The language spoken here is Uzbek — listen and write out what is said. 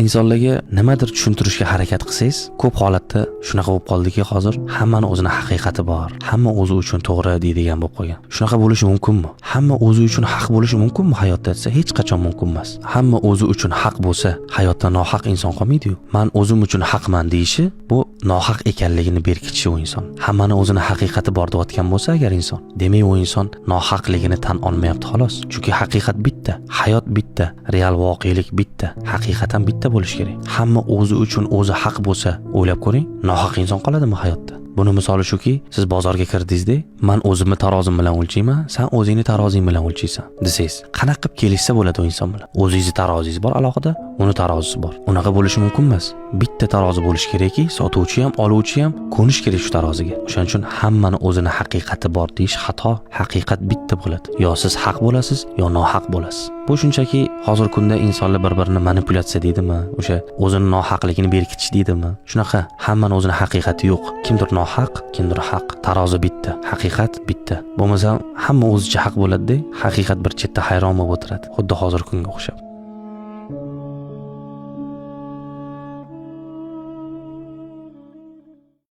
insonlarga nimadir tushuntirishga harakat qilsangiz, ko'p holatda shunaqa bo'lib qoldiki, hozir hammani o'zini haqiqati bor. Hamma o'zi uchun to'g'ri deydigan bo'lib qolgan. Shunaqa bo'lishi mumkinmi? Hamma o'zi uchun haq bo'lishi mumkinmi hayotda desa, hech qachon mumkin emas. Hamma o'zi uchun haq bo'lsa, hayotda nohaq inson qolmaydi-ku. Men o'zim uchun haqman deyishi, bu nohaq ekanligini berkitishi u inson. Hammani o'zini haqiqati bor deyotgan bo'lsa agar inson, demak u inson nohaqligini tan olmayapti xolos. Chunki haqiqat bitta, hayot bitta, real voqelik bitta, haqiqatan bitta bo'lishi kerak. Hamma o'zi uchun o'zi haq bo'lsa, o'ylab ko'ring, nohaq inson qoladimi hayotda? Buni misoli shuki, siz bozorga kirdingizda, men o'zimni tarozim bilan o'lchayman, sen o'zingni tarozing bilan o'lchaysan desangiz, qanaqa qilib kelishsa bo'ladi o inson bilan? O'zingizni tarozingiz bor alohida, uni tarozisi bor. Unaqa bo'lishi mumkin emas. Bitta tarozi bo'lishi kerakki, sotuvchi ham, oluvchi ham ko'nish kerak shu taroziga. O'shaning uchun hammani o'zini haqiqati bor deyish xato. Haqiqat bitta bo'ladi. Yo siz haq bo'lasiz, yo nohaq bo'lasiz. Bu shunchaki hozir kunda insonlar bir-birini manipulyatsiya deydimi, o'sha o'zini nohaqligini berkitish deydimi? Shunaqa hammani o'zini haqiqati yo'q. Kimdir nohaq, kimdir haq. Tarozi bitta, haqiqat bitta. Bo'lmasa hamma o'zicha haq bo'ladi-da, haqiqat bir chetda hayron bo'lib o'tiradi. Xuddi hozir kunga o'xshab.